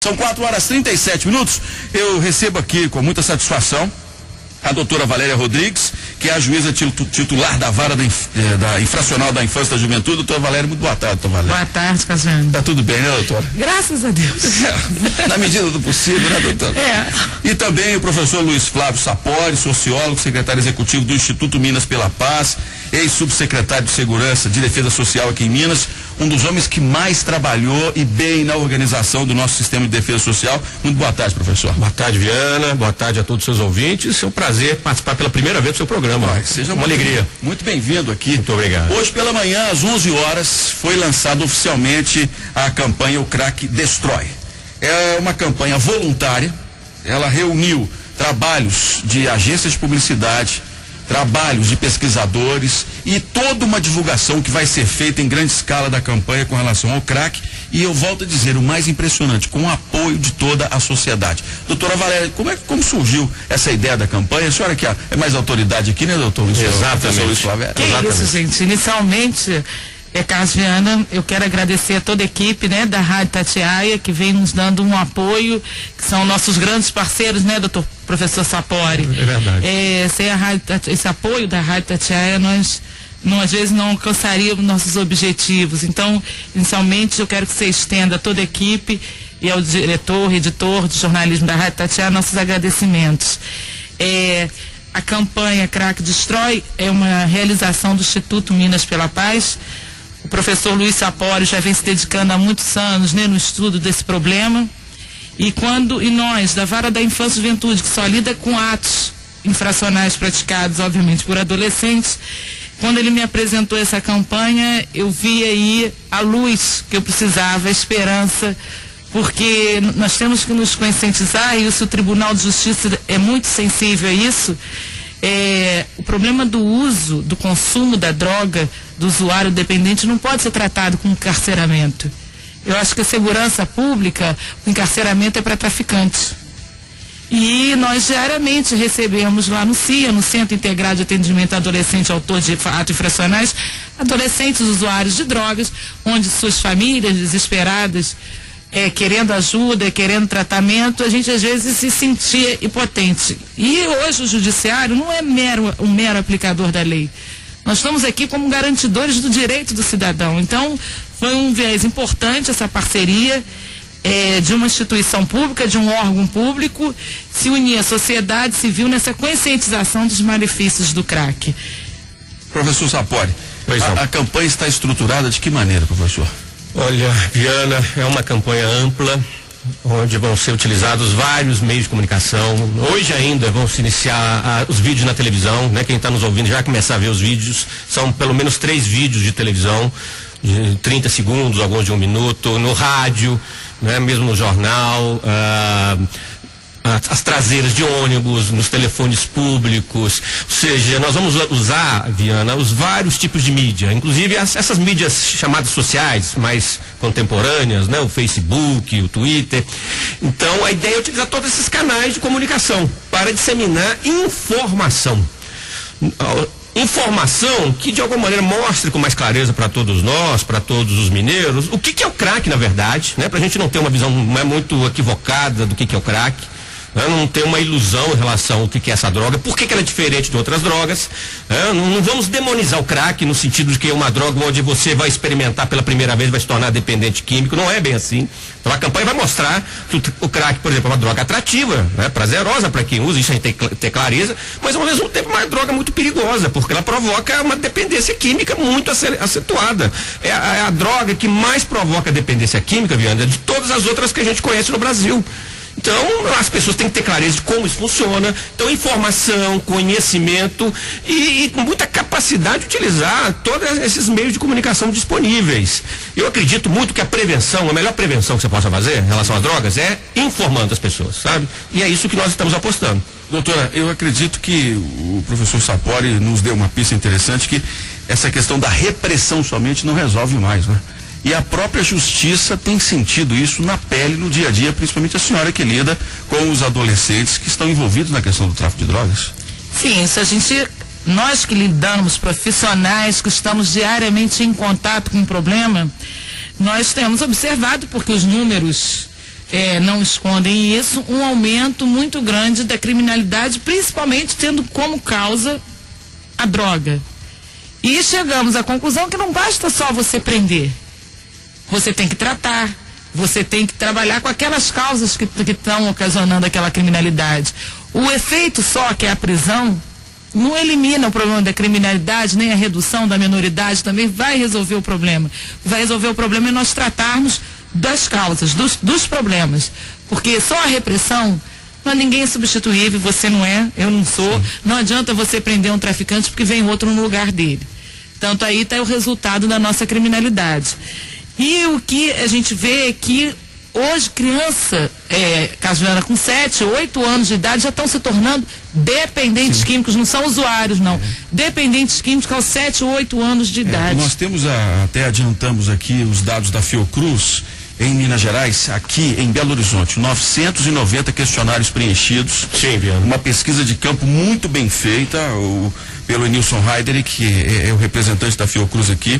São 4h37. Eu recebo aqui com muita satisfação a doutora Valéria Rodrigues, que é a juíza titular da vara da infracional da infância e da juventude. Doutora Valéria, muito boa tarde, doutora Valéria. Boa tarde, Casiano. Tá tudo bem, né, doutora? Graças a Deus. Na medida do possível, né, doutora? E também o professor Luiz Flávio Sapori, sociólogo, secretário executivo do Instituto Minas pela Paz, ex-subsecretário de Segurança, de Defesa Social aqui em Minas, um dos homens que mais trabalhou e bem na organização do nosso sistema de defesa social. Muito boa tarde, professor. Boa tarde, Viana. Boa tarde a todos os seus ouvintes. É um prazer participar pela primeira vez do seu programa. Seja uma alegria. Muito bem-vindo aqui. Muito obrigado. Hoje pela manhã, às 11 horas, foi lançada oficialmente a campanha O Crack Destrói. É uma campanha voluntária. Ela reuniu trabalhos de agências de publicidade, trabalhos de pesquisadores e toda uma divulgação que vai ser feita em grande escala da campanha com relação ao crack. E eu volto a dizer, o mais impressionante, com o apoio de toda a sociedade. Doutora Valéria, como surgiu essa ideia da campanha? A senhora que é mais autoridade aqui, né, doutor Luiz? Exatamente. Luiz Flávio? Que isso, gente? Inicialmente, Carlos Viana, eu quero agradecer a toda a equipe, né, da Rádio Itatiaia, que vem nos dando um apoio, que são nossos grandes parceiros, né, doutor professor Sapori. É verdade. Sem esse apoio da Rádio Itatiaia, nós às vezes não alcançaríamos nossos objetivos. Então, inicialmente, eu quero que você estenda a toda a equipe e ao diretor, editor de jornalismo da Rádio Itatiaia nossos agradecimentos. A campanha Crack Destrói é uma realização do Instituto Minas pela Paz. O professor Luiz Sapori já vem se dedicando há muitos anos, né, no estudo desse problema. E nós, da Vara da Infância e Juventude, que só lida com atos infracionais praticados, obviamente, por adolescentes, quando ele me apresentou essa campanha, eu vi aí a luz que eu precisava, a esperança, porque nós temos que nos conscientizar, e isso o Tribunal de Justiça é muito sensível a isso. O problema do uso, do consumo da droga, do usuário dependente, não pode ser tratado com encarceramento. Eu acho que a segurança pública, o encarceramento é para traficantes. E nós diariamente recebemos lá no CIA, no Centro Integrado de Atendimento a Adolescente Autor de Atos Infracionais, adolescentes usuários de drogas, onde suas famílias desesperadas, querendo ajuda, querendo tratamento, a gente às vezes se sentia impotente. E hoje o judiciário não é um mero aplicador da lei. Nós estamos aqui como garantidores do direito do cidadão. Então, foi um viés importante essa parceria de uma instituição pública, de um órgão público, se unir à sociedade civil nessa conscientização dos malefícios do crack. Professor Sapori, a campanha está estruturada de que maneira, professor? Olha, Viana, é uma campanha ampla, onde vão ser utilizados vários meios de comunicação. Hoje ainda vão se iniciar os vídeos na televisão, né? Quem está nos ouvindo já vai começar a ver os vídeos. São pelo menos 3 vídeos de televisão, de 30 segundos, alguns de 1 minuto, no rádio, né? Mesmo no jornal, as traseiras de ônibus, nos telefones públicos. Ou seja, nós vamos usar, Viana, os vários tipos de mídia, inclusive essas mídias chamadas sociais, mais contemporâneas, né? O Facebook, o Twitter. Então, a ideia é utilizar todos esses canais de comunicação para disseminar informação. Informação que de alguma maneira mostre com mais clareza para todos nós, para todos os mineiros, o que é o crack, na verdade, né? Para a gente não ter uma visão muito equivocada do que é o crack. Não ter uma ilusão em relação ao que é essa droga, por que ela é diferente de outras drogas. Não vamos demonizar o crack no sentido de que é uma droga onde você vai experimentar pela primeira vez, vai se tornar dependente químico. Não é bem assim. Então a campanha vai mostrar que o crack, por exemplo, é uma droga atrativa, né, prazerosa para quem usa, isso a gente tem que ter clareza, mas ao mesmo tempo é uma droga muito perigosa, porque ela provoca uma dependência química muito acentuada. É a droga que mais provoca dependência química, Viana, de todas as outras que a gente conhece no Brasil. Então, as pessoas têm que ter clareza de como isso funciona. Então, informação, conhecimento e com muita capacidade de utilizar todos esses meios de comunicação disponíveis. Eu acredito muito que a melhor prevenção que você possa fazer em relação às drogas é informando as pessoas, sabe? E é isso que nós estamos apostando. Doutora, eu acredito que o professor Sapori nos deu uma pista interessante, que essa questão da repressão somente não resolve mais, né? E a própria justiça tem sentido isso na pele, no dia a dia, principalmente a senhora que lida com os adolescentes que estão envolvidos na questão do tráfico de drogas. Sim, nós que lidamos, profissionais que estamos diariamente em contato com o problema, nós temos observado, porque os números não escondem isso, um aumento muito grande da criminalidade, principalmente tendo como causa a droga. E chegamos à conclusão que não basta só você prender. Você tem que tratar, você tem que trabalhar com aquelas causas que estão ocasionando aquela criminalidade. O efeito só, que é a prisão, não elimina o problema da criminalidade, nem a redução da minoridade também vai resolver o problema. Vai resolver o problema é nós tratarmos das causas, dos problemas. Porque só a repressão, ninguém é substituível, você não é, eu não sou. Sim. Não adianta você prender um traficante porque vem outro no lugar dele. Tanto aí está o resultado da nossa criminalidade. E o que a gente vê é que hoje criança, Juliana, com 7, 8 anos de idade já estão se tornando dependentes químicos, não são usuários não, dependentes químicos aos 7, 8 anos de idade. Nós temos, até adiantamos aqui os dados da Fiocruz, em Minas Gerais, aqui em Belo Horizonte, 990 questionários preenchidos. Sim, Viana. Uma pesquisa de campo muito bem feita pelo Enilson Heider, que é o representante da Fiocruz aqui.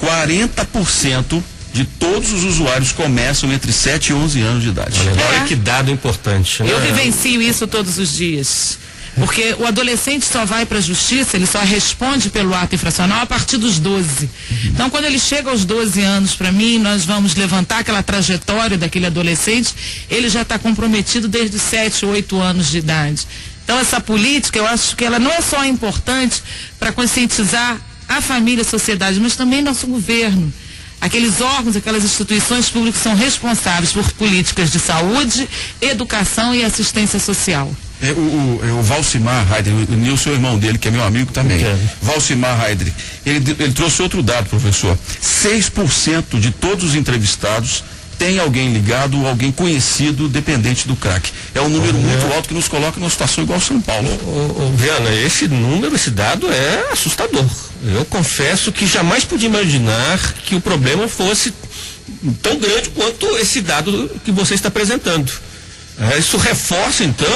40% de todos os usuários começam entre 7 e 11 anos de idade. Olha que dado importante, né? Eu vivencio isso todos os dias. Porque o adolescente só vai para a justiça, ele só responde pelo ato infracional a partir dos 12. Então, quando ele chega aos 12 anos, para mim, nós vamos levantar aquela trajetória daquele adolescente, ele já está comprometido desde 7, 8 anos de idade. Então, essa política, eu acho que ela não é só importante para conscientizar a família, a sociedade, mas também nosso governo. Aqueles órgãos, aquelas instituições públicas são responsáveis por políticas de saúde, educação e assistência social. O Valcimar Heider, o Nilson, o irmão dele, que é meu amigo também. Valcimar Heider, ele trouxe outro dado, professor. 6% de todos os entrevistados tem alguém ligado ou alguém conhecido dependente do crack. É um número muito alto que nos coloca numa situação igual São Paulo. Viana, esse dado é assustador. Eu confesso que jamais pude imaginar que o problema fosse tão grande quanto esse dado que você está apresentando. Isso reforça, então,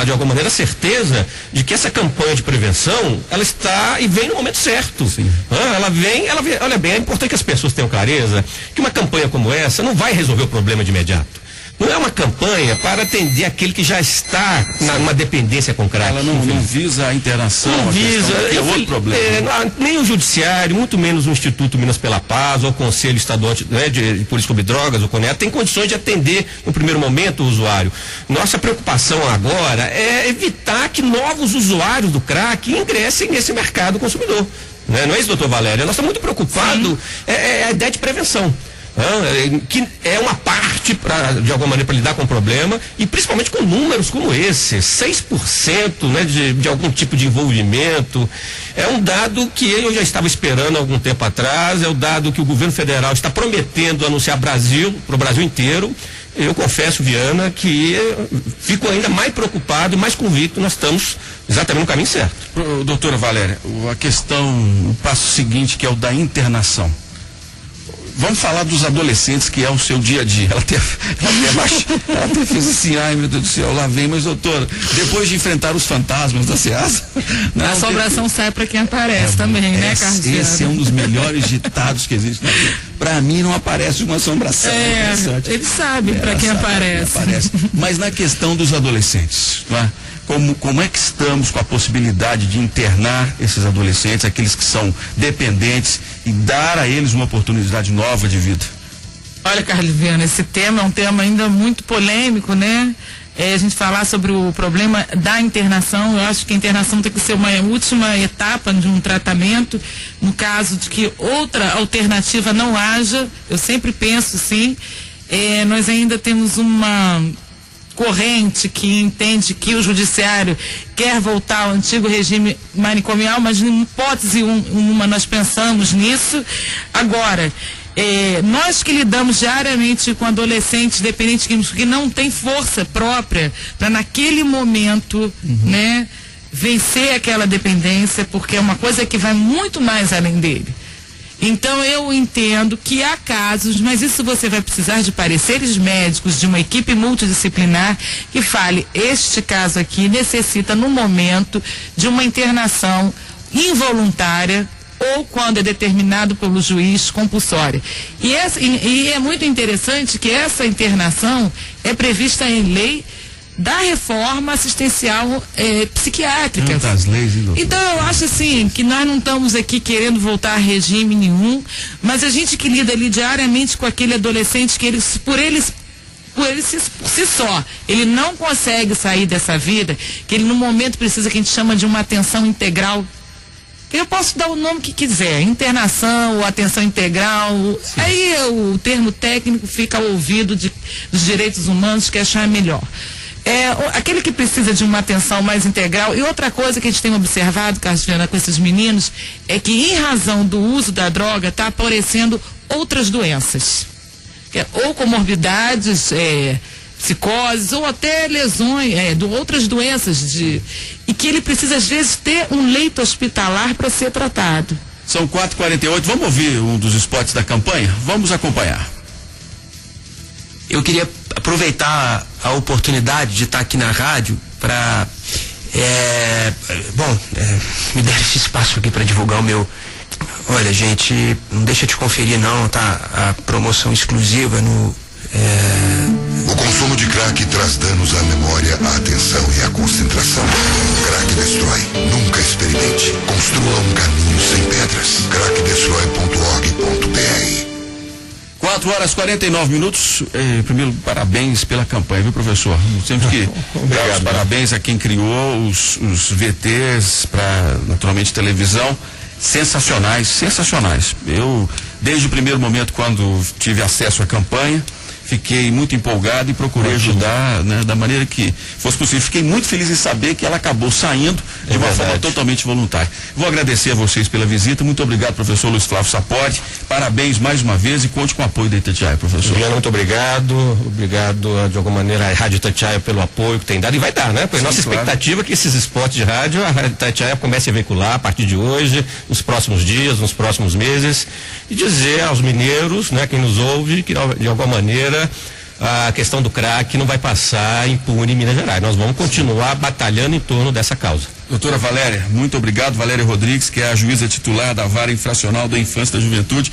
de alguma maneira, a certeza de que essa campanha de prevenção, ela está e vem no momento certo. Ela vem, olha bem, é importante que as pessoas tenham clareza que uma campanha como essa não vai resolver o problema de imediato. Não é uma campanha para atender aquele que já está numa dependência com crack. Ela não visa a internação, não visa, é outro problema. Nem o judiciário, muito menos o Instituto Minas pela Paz, ou o Conselho Estadual de Política sobre Drogas, o CONET, tem condições de atender no primeiro momento o usuário. Nossa preocupação agora é evitar que novos usuários do crack ingressem nesse mercado consumidor. Não é isso, doutor Valério? Nós estamos muito preocupados, é a ideia de prevenção. Que é uma parte, de alguma maneira, para lidar com o problema, e principalmente com números como esse, 6% de algum tipo de envolvimento. É um dado que eu já estava esperando há algum tempo atrás, é o dado que o governo federal está prometendo anunciar para o Brasil inteiro. Eu confesso, Viana, que fico ainda mais preocupado e mais convicto, nós estamos exatamente no caminho certo. Doutora Valéria, o passo seguinte, que é o da internação. Vamos falar dos adolescentes, que é o seu dia a dia. Ela até fez assim, ai meu Deus do céu, lá vem, mas doutora, depois de enfrentar os fantasmas da SEASA... A assombração sai para quem aparece também, né, Carlos? Esse é um dos melhores ditados que existe. Para mim não aparece uma assombração. Eles sabem para quem aparece. Mas na questão dos adolescentes, não é? Como é que estamos com a possibilidade de internar esses adolescentes, aqueles que são dependentes, e dar a eles uma oportunidade nova de vida? Olha, Carlos Viana, esse tema é um tema ainda muito polêmico, né? A gente falar sobre o problema da internação, eu acho que a internação tem que ser uma última etapa de um tratamento. No caso de que outra alternativa não haja, eu sempre penso sim, nós ainda temos uma corrente que entende que o judiciário quer voltar ao antigo regime manicomial, mas em hipótese uma nós pensamos nisso. Agora, nós que lidamos diariamente com adolescentes dependentes químicos que não têm força própria para naquele momento, né, vencer aquela dependência, porque é uma coisa que vai muito mais além dele. Então eu entendo que há casos, mas isso você vai precisar de pareceres médicos, de uma equipe multidisciplinar que fale, este caso aqui necessita no momento de uma internação involuntária, ou quando é determinado pelo juiz compulsória. E é muito interessante que essa internação é prevista em lei da reforma assistencial psiquiátrica. Das leis, hein, doutor? Então eu acho assim, que nós não estamos aqui querendo voltar a regime nenhum, mas a gente que lida ali diariamente com aquele adolescente que por ele si só, ele não consegue sair dessa vida, que ele no momento precisa que a gente chama de uma atenção integral. Eu posso dar o nome que quiser, internação ou atenção integral. Sim. Aí o termo técnico fica ao ouvido dos direitos humanos, que achar melhor. Aquele que precisa de uma atenção mais integral. E outra coisa que a gente tem observado, Carlos Viana, com esses meninos, é que em razão do uso da droga está aparecendo outras doenças, ou comorbidades, psicoses, ou até lesões, outras doenças, e que ele precisa às vezes ter um leito hospitalar para ser tratado. São 4h48, vamos ouvir um dos spots da campanha? Vamos acompanhar. Eu queria aproveitar a oportunidade de estar aqui na rádio para me dar esse espaço aqui para divulgar o meu. Olha, gente, não deixa de conferir não, tá? A promoção exclusiva no O consumo de crack traz danos à memória, à atenção e à concentração. Crack destrói. Nunca experimente. Construa um caminho sem pedras. crackdestrói.org.br 4h49. Primeiro, parabéns pela campanha, viu, professor? Sempre que dar os parabéns a quem criou os VTs para, naturalmente, televisão. Sensacionais. Eu, desde o primeiro momento, quando tive acesso à campanha, fiquei muito empolgado e procurei ajudar, né, da maneira que fosse possível. Fiquei muito feliz em saber que ela acabou saindo de uma forma totalmente voluntária. Vou agradecer a vocês pela visita. Muito obride, professor Luiz Flávio Sapori. Parabéns mais uma vez e conte com o apoio da Itatiaia, professor. Muito obrigado. Obrigado, de alguma maneira, à Rádio Itatiaia pelo apoio que tem dado. E vai dar, né? Porque nossa expectativa é que esses spots de rádio, a Rádio Itatiaia comece a veicular a partir de hoje, nos próximos dias, nos próximos meses, e dizer aos mineiros, né, quem nos ouve, que de alguma maneira a questão do crack não vai passar impune em Minas Gerais. Nós vamos continuar batalhando em torno dessa causa. Doutora Valéria, muito obrigado. Valéria Rodrigues, que é a juíza titular da Vara Infracional da Infância e da Juventude.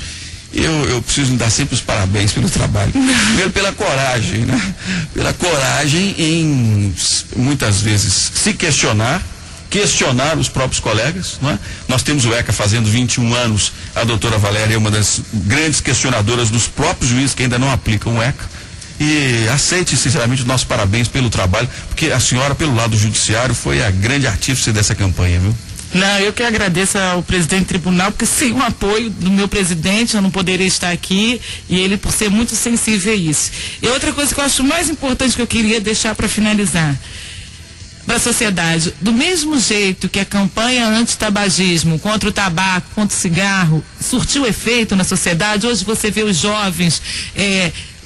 Eu preciso lhe dar sempre os parabéns pelo trabalho. Primeiro pela coragem, né? Pela coragem em, muitas vezes, se questionar os próprios colegas, não é? Nós temos o ECA fazendo 21 anos, a doutora Valéria é uma das grandes questionadoras dos próprios juízes que ainda não aplicam o ECA. E aceite sinceramente os nossos parabéns pelo trabalho, porque a senhora, pelo lado judiciário, foi a grande artífice dessa campanha, viu? Não, eu que agradeço ao presidente do tribunal, porque sem o apoio do meu presidente eu não poderia estar aqui, e ele por ser muito sensível a isso. E outra coisa que eu acho mais importante que eu queria deixar para finalizar, para a sociedade, do mesmo jeito que a campanha anti-tabagismo, contra o tabaco, contra o cigarro, surtiu efeito na sociedade, hoje você vê os jovens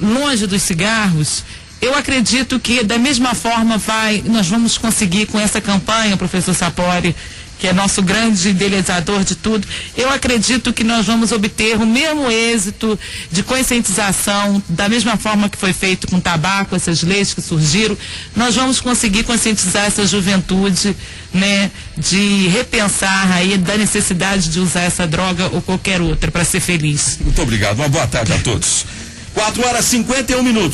longe dos cigarros, eu acredito que da mesma forma nós vamos conseguir com essa campanha, professor Sapori, que é nosso grande idealizador de tudo, eu acredito que nós vamos obter o mesmo êxito de conscientização, da mesma forma que foi feito com o tabaco, essas leis que surgiram, nós vamos conseguir conscientizar essa juventude, né, de repensar aí da necessidade de usar essa droga ou qualquer outra para ser feliz. Muito obrigado, uma boa tarde a todos. 4h51.